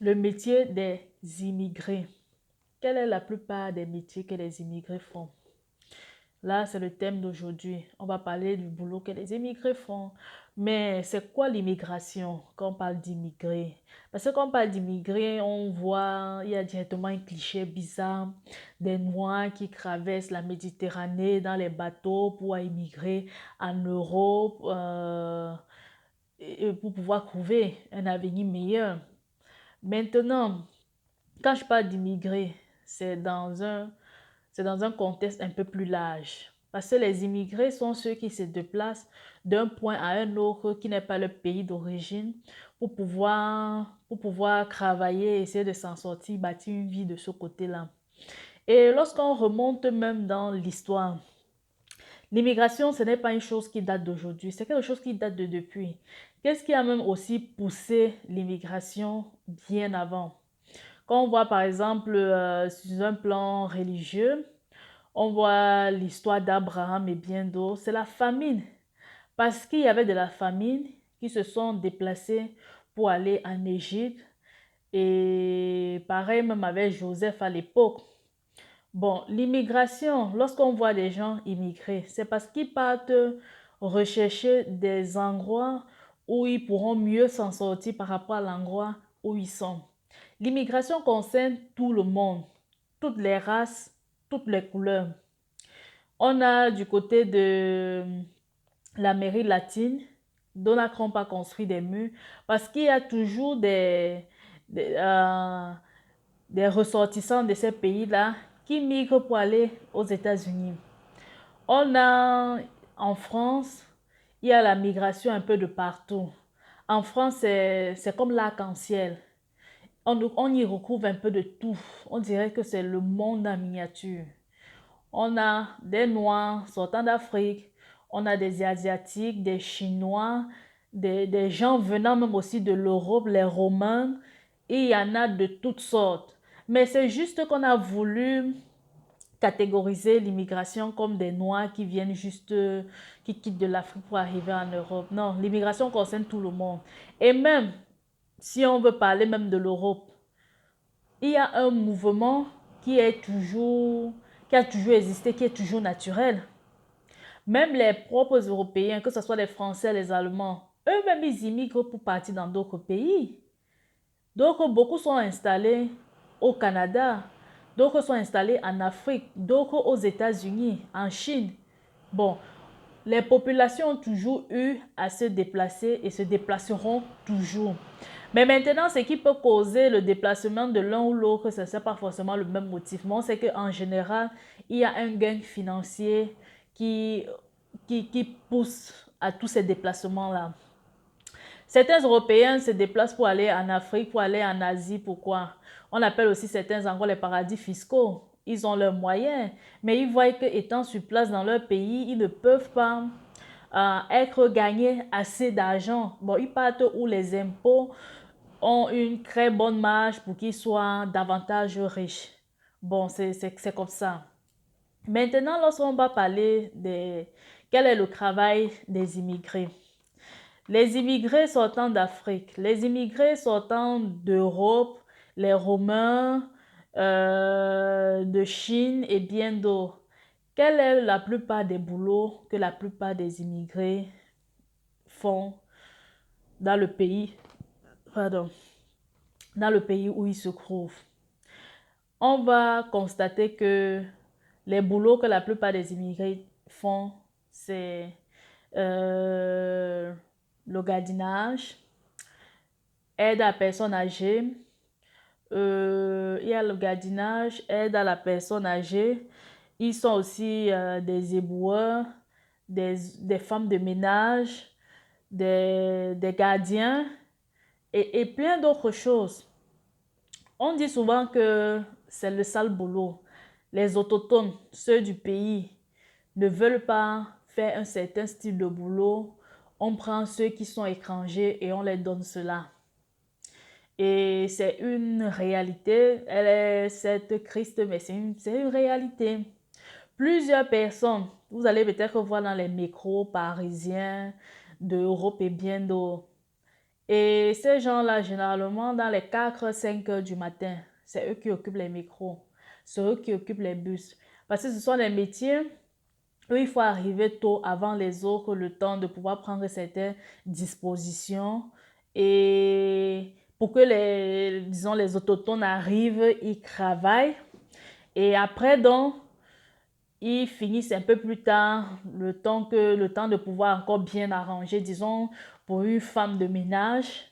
Le métier des immigrés. Quelle est la plupart des métiers que les immigrés font? Là, c'est le thème d'aujourd'hui. On va parler du boulot que les immigrés font. Mais c'est quoi l'immigration quand on parle d'immigrés? Parce que quand on parle d'immigrés, on voit, il y a directement un cliché bizarre des Noirs qui traversent la Méditerranée dans les bateaux pour immigrer en Europe et pour pouvoir trouver un avenir meilleur. Maintenant, quand je parle d'immigrés, c'est dans un, c'est dans un contexte un peu plus large. Parce que les immigrés sont ceux qui se déplacent d'un point à un autre qui n'est pas leur pays d'origine pour pouvoir travailler, essayer de s'en sortir, bâtir une vie de ce côté-là. Et lorsqu'on remonte même dans l'histoire, l'immigration, ce n'est pas une chose qui date d'aujourd'hui, c'est quelque chose qui date de depuis. Qu'est-ce qui a même aussi poussé l'immigration bien avant? Quand on voit par exemple sur un plan religieux, on voit l'histoire d'Abraham et bien d'autres, c'est la famine. Parce qu'il y avait de la famine qui se sont déplacés pour aller en Égypte. Et pareil même avec Joseph à l'époque. Bon, l'immigration, lorsqu'on voit des gens immigrer, c'est parce qu'ils partent rechercher des endroits où ils pourront mieux s'en sortir par rapport à l'endroit où ils sont. L'immigration concerne tout le monde, toutes les races, toutes les couleurs. On a du côté de l'Amérique latine, Donald Trump a construit des murs parce qu'il y a toujours des, euh, des ressortissants de ces pays-là qui migrent pour aller aux États-Unis. On a en France, il y a la migration un peu de partout. En France, c'est comme l'arc-en-ciel. On y retrouve un peu de tout. On dirait que c'est le monde en miniature. On a des Noirs sortant d'Afrique, on a des Asiatiques, des Chinois, des gens venant même aussi de l'Europe, les Romains, et il y en a de toutes sortes. Mais c'est juste qu'on a voulu catégoriser l'immigration comme des Noirs qui viennent juste, qui quittent de l'Afrique pour arriver en Europe. Non, l'immigration concerne tout le monde. Et même, si on veut parler même de l'Europe, il y a un mouvement qui a toujours existé, qui est toujours naturel. Même les propres Européens, que ce soit les Français, les Allemands, eux-mêmes, ils immigrent pour partir dans d'autres pays. Donc, beaucoup sont installés au Canada, d'autres sont installés en Afrique, d'autres aux États-Unis, en Chine. Bon, les populations ont toujours eu à se déplacer et se déplaceront toujours. Mais maintenant, ce qui peut causer le déplacement de l'un ou l'autre, ce n'est pas forcément le même motif. Mais on sait qu'en général, il y a un gain financier qui, qui pousse à tous ces déplacements-là. Certains Européens se déplacent pour aller en Afrique, pour aller en Asie. Pourquoi? On appelle aussi certains endroits les paradis fiscaux. Ils ont leurs moyens, mais ils voient qu'étant sur place dans leur pays, ils ne peuvent pas être gagnés assez d'argent. Bon, ils partent où les impôts ont une très bonne marge pour qu'ils soient davantage riches. Bon, c'est comme ça. Maintenant, lorsqu'on va parler de quel est le travail des immigrés. Les immigrés sortant d'Afrique, les immigrés sortant d'Europe, les Romains, de Chine et bien d'autres. Quelle est la plupart des boulots que la plupart des immigrés font dans le pays, pardon, dans le pays où ils se trouvent? On va constater que les boulots que la plupart des immigrés font, c'est euh, le jardinage, aide à la personne âgée. Il y a le jardinage, aide à la personne âgée. Ils sont aussi des éboueurs, des femmes de ménage, des gardiens et plein d'autres choses. On dit souvent que c'est le sale boulot. Les autochtones, ceux du pays, ne veulent pas faire un certain style de boulot. On prend ceux qui sont étrangers et on les donne cela. Et c'est une réalité, elle est cette triste, mais c'est une réalité. Plusieurs personnes, vous allez peut-être voir dans les métros parisiens d'Europe et bien d'autres, Et ces gens-là, généralement, dans les 4-5 heures du matin, c'est eux qui occupent les micros. C'est eux qui occupent les bus. Parce que ce sont des métiers où il faut arriver tôt avant les autres, le temps de pouvoir prendre certaines dispositions. Et pour que disons, les autochtones arrivent, ils travaillent. Et après, donc, ils finissent un peu plus tard, le temps de pouvoir encore bien arranger, disons, pour une femme de ménage.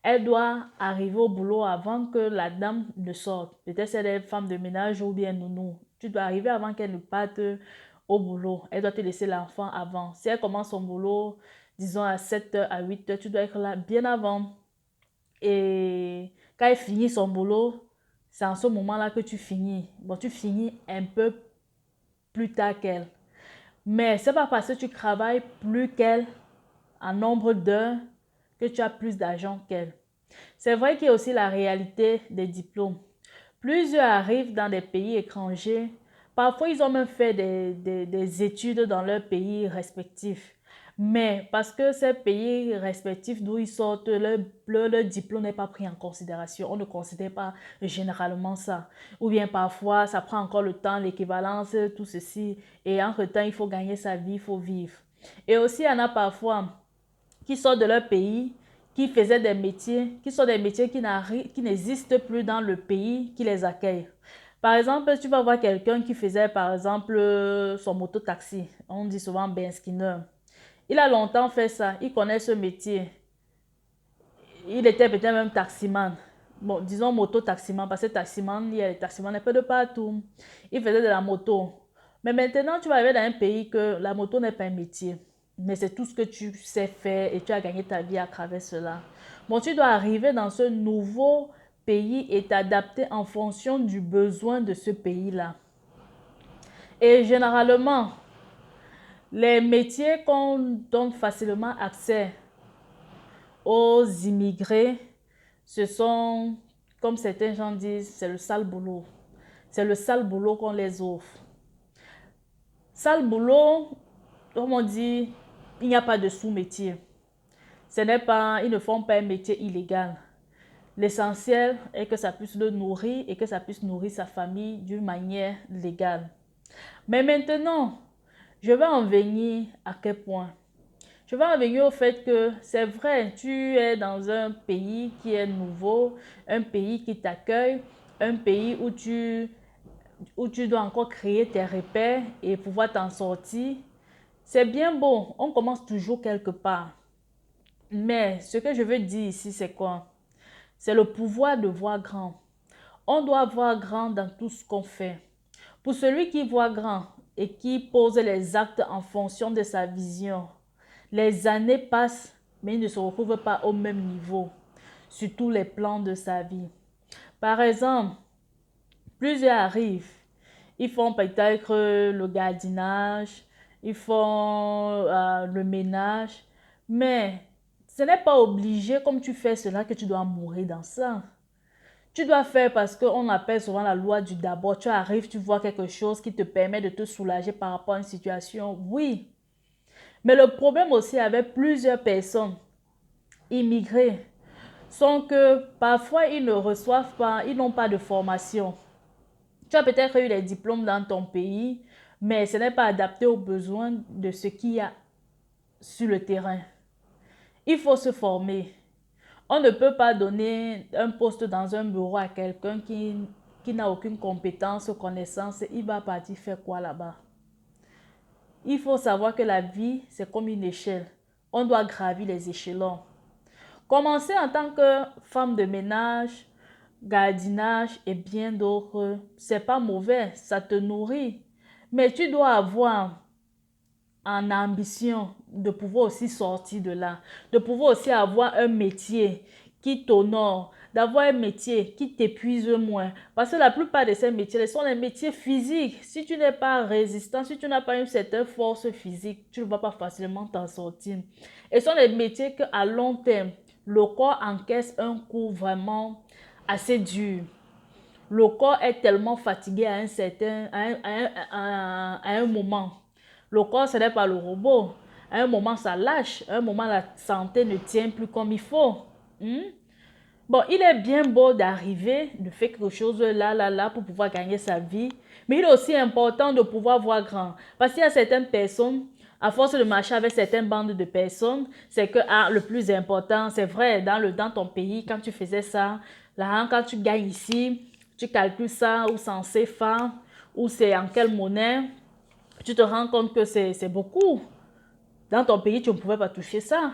Elle doit arriver au boulot avant que la dame ne sorte. Peut-être c'est des femmes de ménage ou bien nounou. Tu dois arriver avant qu'elle ne parte au boulot. Elle doit te laisser l'enfant avant. Si elle commence son boulot, disons à 7 heures, à 8 heures, tu dois être là bien avant. Et quand elle finit son boulot, c'est en ce moment-là que tu finis. Bon, tu finis un peu plus tard qu'elle. Mais c'est pas parce que tu travailles plus qu'elle en nombre d'heures que tu as plus d'argent qu'elle. C'est vrai qu'il y a aussi la réalité des diplômes. Plusieurs arrivent dans des pays étrangers. Parfois, ils ont même fait des études dans leurs pays respectifs. Mais parce que ces pays respectifs d'où ils sortent, leur diplôme n'est pas pris en considération. On ne considère pas généralement ça. Ou bien parfois, ça prend encore le temps, l'équivalence, tout ceci. Et entre-temps, il faut gagner sa vie, il faut vivre. Et aussi, il y en a parfois qui sortent de leur pays, qui faisaient des métiers, qui sont des métiers qui n'existent plus dans le pays qui les accueille. Par exemple, tu vas voir quelqu'un qui faisait, par exemple, son moto-taxi. On dit souvent Ben Skinner. Il a longtemps fait ça, il connaît ce métier. Il était peut-être même taximan. Bon, disons moto-taximan, parce que taximan, il y a les taximans un peu de partout. Il faisait de la moto. Mais maintenant, tu vas arriver dans un pays que la moto n'est pas un métier. Mais c'est tout ce que tu sais faire et tu as gagné ta vie à travers cela. Bon, tu dois arriver dans ce nouveau pays et t'adapter en fonction du besoin de ce pays-là. Et généralement, les métiers qu'on donne facilement accès aux immigrés, ce sont, comme certains gens disent, c'est le sale boulot. C'est le sale boulot qu'on les offre. Sale boulot, comme on dit, il n'y a pas de sous-métier. Ils ne font pas un métier illégal. L'essentiel est que ça puisse le nourrir et que ça puisse nourrir sa famille d'une manière légale. Mais maintenant, je vais en venir à quel point? Je vais en venir au fait que c'est vrai, tu es dans un pays qui est nouveau, un pays qui t'accueille, un pays où tu dois encore créer tes repères et pouvoir t'en sortir. C'est bien beau, on commence toujours quelque part. Mais ce que je veux dire ici, c'est quoi? C'est le pouvoir de voir grand. On doit voir grand dans tout ce qu'on fait. Pour celui qui voit grand et qui pose les actes en fonction de sa vision, les années passent, mais il ne se retrouve pas au même niveau sur tous les plans de sa vie. Par exemple, plusieurs arrivent, ils font peut-être le jardinage, ils font le ménage, mais ce n'est pas obligé, comme tu fais cela, que tu dois mourir dans ça. Tu dois faire parce qu'on appelle souvent la loi du d'abord. Tu arrives, tu vois quelque chose qui te permet de te soulager par rapport à une situation. Oui. Mais le problème aussi avec plusieurs personnes immigrées sont que parfois ils ne reçoivent pas, ils n'ont pas de formation. Tu as peut-être eu les diplômes dans ton pays, mais ce n'est pas adapté aux besoins de ce qu'il y a sur le terrain. Il faut se former. On ne peut pas donner un poste dans un bureau à quelqu'un qui n'a aucune compétence ou connaissance. Il va partir faire quoi là-bas? Il faut savoir que la vie, c'est comme une échelle. On doit gravir les échelons. Commencer en tant que femme de ménage, jardinage et bien d'autres, c'est pas mauvais, ça te nourrit. Mais tu dois avoir en ambition de pouvoir aussi sortir de là, de pouvoir aussi avoir un métier qui t'honore, d'avoir un métier qui t'épuise moins. Parce que la plupart de ces métiers sont des métiers physiques. Si tu n'es pas résistant, si tu n'as pas une certaine force physique, tu ne vas pas facilement t'en sortir. Et ce sont des métiers qu'à long terme, le corps encaisse un coup vraiment assez dur. Le corps est tellement fatigué à un moment. Le corps, ce n'est pas le robot. À un moment, ça lâche. À un moment, la santé ne tient plus comme il faut. Hmm? Bon, il est bien beau d'arriver, de faire quelque chose là, pour pouvoir gagner sa vie. Mais il est aussi important de pouvoir voir grand. Parce qu'il y a certaines personnes, à force de marcher avec certaines bandes de personnes, c'est que le plus important, c'est vrai, dans ton pays, quand tu faisais ça, là, quand tu gagnes ici, tu calcules ça, ou c'est en CFA, ou c'est en quelle monnaie, tu te rends compte que c'est beaucoup. Dans ton pays, tu ne pouvais pas toucher ça.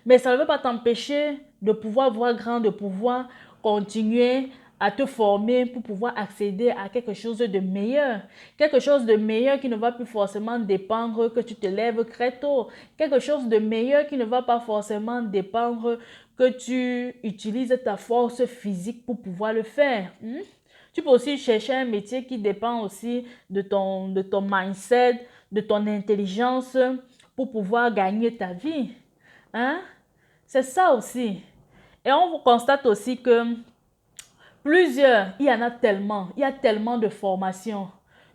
Mais ça ne veut pas t'empêcher de pouvoir voir grand, de pouvoir continuer à te former pour pouvoir accéder à quelque chose de meilleur. Quelque chose de meilleur qui ne va plus forcément dépendre que tu te lèves très tôt. Quelque chose de meilleur qui ne va pas forcément dépendre que tu utilises ta force physique pour pouvoir le faire. Tu peux aussi chercher un métier qui dépend aussi de ton mindset, de ton intelligence pour pouvoir gagner ta vie. Hein? C'est ça aussi. Et on constate aussi que il y en a tellement, il y a tellement de formations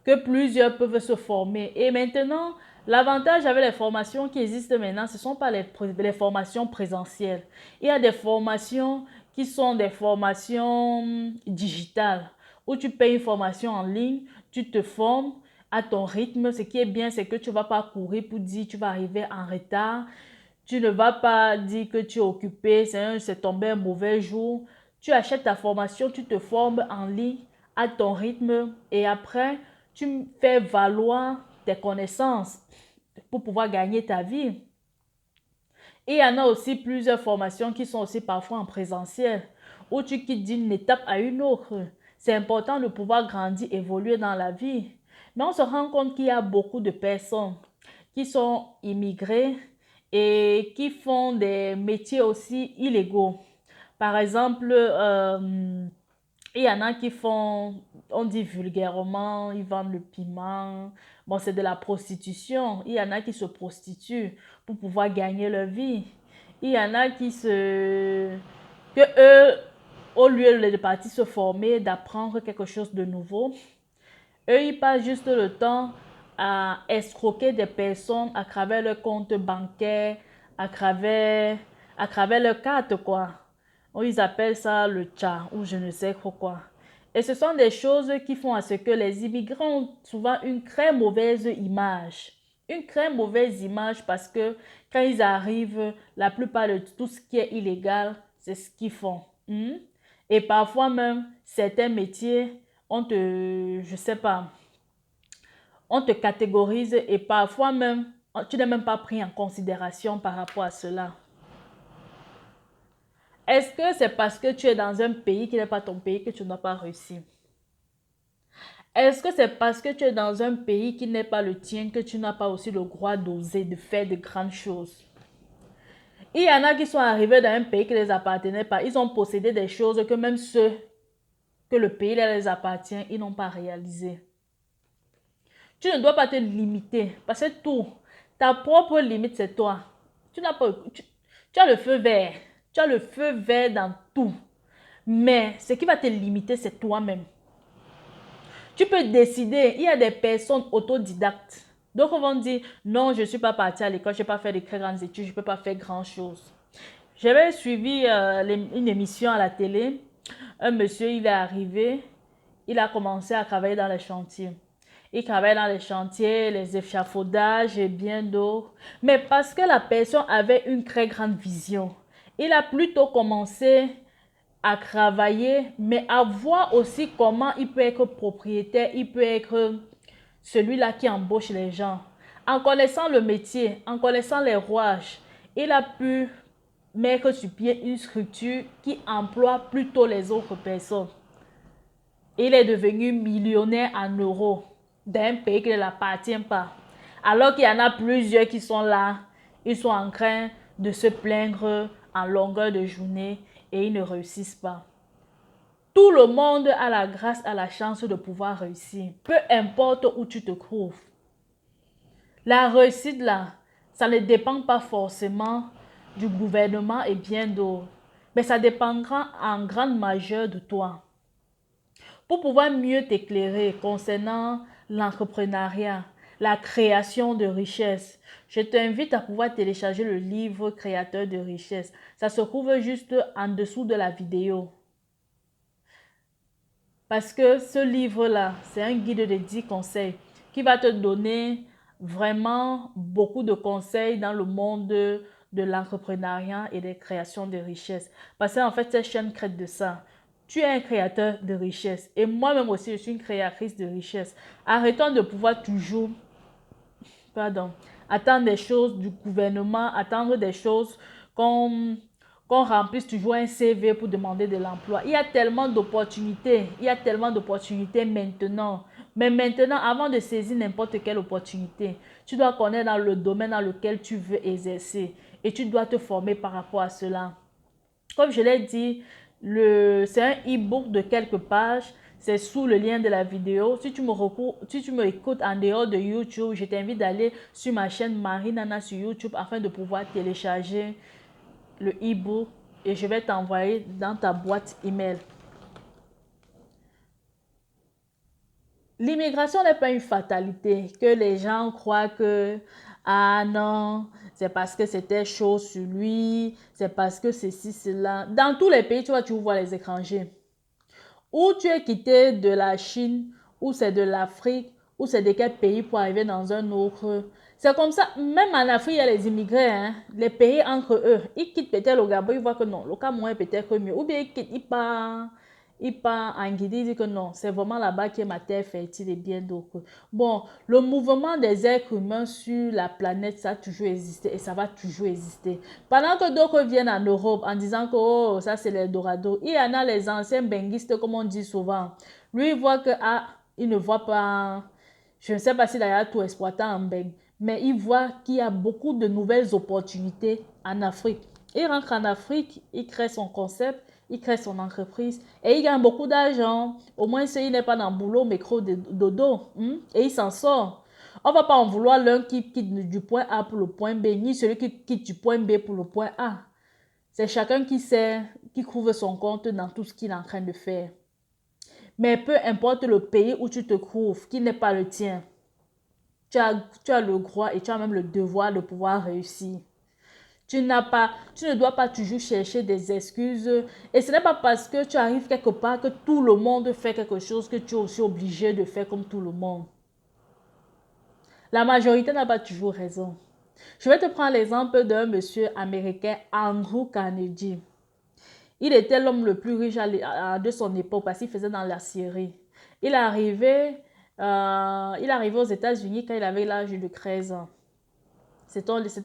que plusieurs peuvent se former. Et maintenant, l'avantage avec les formations qui existent maintenant, ce ne sont pas les formations présentielles. Il y a des formations qui sont des formations digitales, où tu payes une formation en ligne, tu te formes à ton rythme. Ce qui est bien, c'est que tu ne vas pas courir pour dire que tu vas arriver en retard. Tu ne vas pas dire que tu es occupé, c'est tombé un mauvais jour. Tu achètes ta formation, tu te formes en ligne à ton rythme et après, tu fais valoir tes connaissances pour pouvoir gagner ta vie. Et il y en a aussi plusieurs formations qui sont aussi parfois en présentiel, où tu quittes d'une étape à une autre. C'est important de pouvoir grandir, évoluer dans la vie. Mais on se rend compte qu'il y a beaucoup de personnes qui sont immigrées et qui font des métiers aussi illégaux. Par exemple, il y en a qui font, on dit vulgairement, ils vendent le piment. Bon, c'est de la prostitution. Il y en a qui se prostituent pour pouvoir gagner leur vie. Il y en a que eux, au lieu de partir se former, d'apprendre quelque chose de nouveau, eux, ils passent juste le temps à escroquer des personnes à travers leur compte bancaire, à travers, à travers leur carte, quoi. Ils appellent ça le tcha ou je ne sais trop quoi. Et ce sont des choses qui font à ce que les immigrants ont souvent une très mauvaise image. Une très mauvaise image parce que quand ils arrivent, la plupart de tout ce qui est illégal, c'est ce qu'ils font. Et parfois même, certains métiers, je sais pas, on te catégorise et parfois même, tu n'es même pas pris en considération par rapport à cela. Est-ce que c'est parce que tu es dans un pays qui n'est pas ton pays que tu n'as pas réussi? Est-ce que c'est parce que tu es dans un pays qui n'est pas le tien que tu n'as pas aussi le droit d'oser, de faire de grandes choses? Il y en a qui sont arrivés dans un pays qui ne les appartenait pas. Ils ont possédé des choses que même ceux que le pays les appartient, ils n'ont pas réalisé. Tu ne dois pas te limiter parce que ta propre limite, c'est toi. Tu n'as pas, tu as le feu vert. Tu as le feu vert dans tout. Mais ce qui va te limiter, c'est toi-même. Tu peux décider. Il y a des personnes autodidactes. Donc, on va dire, non, je ne suis pas partie à l'école, je n'ai pas fait de très grandes études, je ne peux pas faire grand-chose. J'avais suivi une émission à la télé. Un monsieur, il est arrivé, il a commencé à travailler dans les chantiers. Il travaille dans les chantiers, les échafaudages et bien d'autres. Mais parce que la personne avait une très grande vision, il a plutôt commencé à travailler, mais à voir aussi comment il peut être propriétaire, il peut être celui-là qui embauche les gens. En connaissant le métier, en connaissant les rouages, il a pu mettre sur pied une structure qui emploie plutôt les autres personnes. Il est devenu millionnaire en euros d'un pays qui ne l'appartient pas. Alors qu'il y en a plusieurs qui sont là, ils sont en train de se plaindre en longueur de journée et ils ne réussissent pas. Tout le monde a la grâce, a la chance de pouvoir réussir. Peu importe où tu te trouves. La réussite là, ça ne dépend pas forcément du gouvernement et bien d'autres. Mais ça dépendra en grande majeure de toi. Pour pouvoir mieux t'éclairer concernant l'entrepreneuriat, la création de richesse. Je t'invite à pouvoir télécharger le livre Créateur de richesse. Ça se trouve juste en dessous de la vidéo. Parce que ce livre-là, c'est un guide de 10 conseils qui va te donner vraiment beaucoup de conseils dans le monde de l'entrepreneuriat et des créations de richesse. Parce qu'en fait, cette chaîne traite de ça. Tu es un créateur de richesse et moi-même aussi, je suis une créatrice de richesse. Arrêtons de pouvoir toujours, pardon, attendre des choses du gouvernement, attendre des choses qu'on qu'on remplisse toujours un CV pour demander de l'emploi. Il y a tellement d'opportunités. Il y a tellement d'opportunités maintenant. Mais maintenant, avant de saisir n'importe quelle opportunité, tu dois connaître dans le domaine dans lequel tu veux exercer. Et tu dois te former par rapport à cela. Comme je l'ai dit, c'est un e-book de quelques pages. C'est sous le lien de la vidéo. Si tu me écoutes en dehors de YouTube, je t'invite d'aller sur ma chaîne Marie Nana sur YouTube afin de pouvoir télécharger le e-book et je vais t'envoyer dans ta boîte email. L'immigration n'est pas une fatalité que les gens croient que ah non, c'est parce que c'était chaud sur lui, c'est parce que ceci, cela. Dans tous les pays, tu vas toujours voir les étrangers. Ou tu es quitté de la Chine, ou c'est de l'Afrique, ou c'est de quel pays pour arriver dans un autre. C'est comme ça, même en Afrique, il y a les immigrés, hein, les pays entre eux. Ils quittent peut-être le Gabon, ils voient que non, le Cameroun est peut-être mieux. Ou bien ils partent en Guinée, ils disent que non, c'est vraiment là-bas qui est ma terre fertile et bien d'autres. Bon, le mouvement des êtres humains sur la planète, ça a toujours existé et ça va toujours exister. Pendant que d'autres viennent en Europe en disant que oh, ça c'est l'Eldorado, il y en a les anciens benguistes, comme on dit souvent. Lui, il voit que, ah, il ne voit pas, je ne sais pas s'il a tout exploité en Beng, mais il voit qu'il y a beaucoup de nouvelles opportunités en Afrique. Il rentre en Afrique, il crée son concept, il crée son entreprise et il gagne beaucoup d'argent. Au moins, il n'est pas dans le boulot, mais gros dodo. Et il s'en sort. On ne va pas en vouloir l'un qui quitte du point A pour le point B, ni celui qui quitte du point B pour le point A. C'est chacun qui sait, qui trouve son compte dans tout ce qu'il est en train de faire. Mais peu importe le pays où tu te trouves, qui n'est pas le tien, tu as le droit et tu as même le devoir de pouvoir réussir. Tu ne dois pas toujours chercher des excuses. Et ce n'est pas parce que tu arrives quelque part que tout le monde fait quelque chose que tu es aussi obligé de faire comme tout le monde. La majorité n'a pas toujours raison. Je vais te prendre l'exemple d'un monsieur américain, Andrew Carnegie. Il était l'homme le plus riche de son époque parce qu'il faisait dans l'aciérie. Il est arrivé aux États-Unis quand il avait l'âge de 13 ans.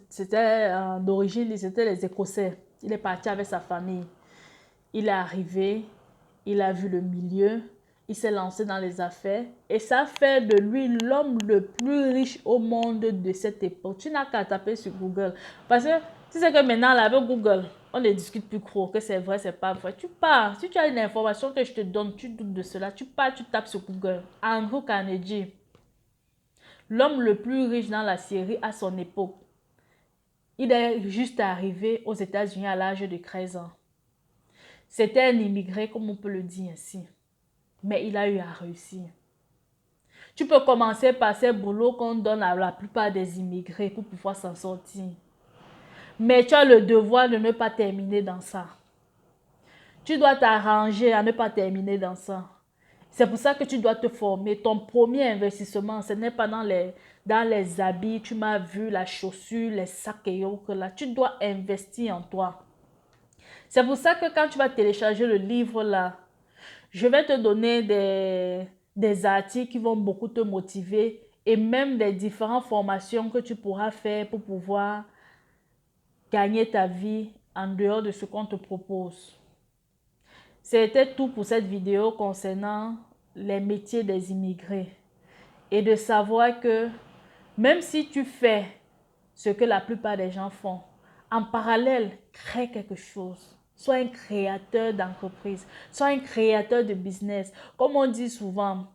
C'était d'origine, c'était les Écossais. Il est parti avec sa famille. Il est arrivé, il a vu le milieu, il s'est lancé dans les affaires et ça fait de lui l'homme le plus riche au monde de cette époque. Tu n'as qu'à taper sur Google. Parce que tu sais que maintenant, là, avec Google, on ne discute plus trop, que c'est vrai, c'est pas vrai. Tu pars, si tu as une information que je te donne, tu doutes de cela, tu pars, tu tapes sur Google. Andrew Carnegie, l'homme le plus riche dans la série à son époque. Il est juste arrivé aux États-Unis à l'âge de 13 ans. C'était un immigré, comme on peut le dire ainsi. Mais il a eu à réussir. Tu peux commencer par ces boulots qu'on donne à la plupart des immigrés pour pouvoir s'en sortir. Mais tu as le devoir de ne pas terminer dans ça. Tu dois t'arranger à ne pas terminer dans ça. C'est pour ça que tu dois te former. Ton premier investissement, ce n'est pas dans les habits. Tu m'as vu, la chaussure, les sacs et autres là. Tu dois investir en toi. C'est pour ça que quand tu vas télécharger le livre là, je vais te donner des articles qui vont beaucoup te motiver et même des différentes formations que tu pourras faire pour pouvoir gagner ta vie en dehors de ce qu'on te propose. C'était tout pour cette vidéo concernant les métiers des immigrés. Et de savoir que même si tu fais ce que la plupart des gens font, en parallèle, crée quelque chose. Sois un créateur d'entreprise, sois un créateur de business. Comme on dit souvent,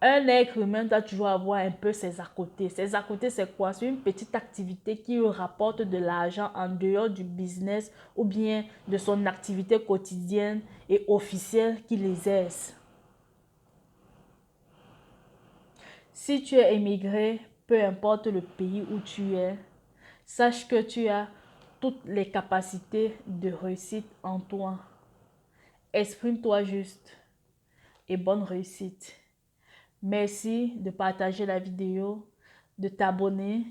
un être humain doit toujours avoir un peu ses à côté. Ses à côté, c'est quoi? C'est une petite activité qui rapporte de l'argent en dehors du business ou bien de son activité quotidienne et officielle qu'il exerce. Si tu es émigré, peu importe le pays où tu es, sache que tu as toutes les capacités de réussite en toi. Exprime-toi juste et bonne réussite. Merci de partager la vidéo, de t'abonner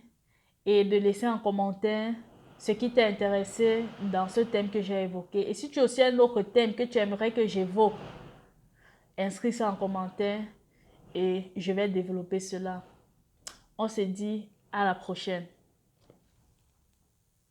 et de laisser en commentaire ce qui t'a intéressé dans ce thème que j'ai évoqué. Et si tu as aussi un autre thème que tu aimerais que j'évoque, inscris ça en commentaire et je vais développer cela. On se dit à la prochaine.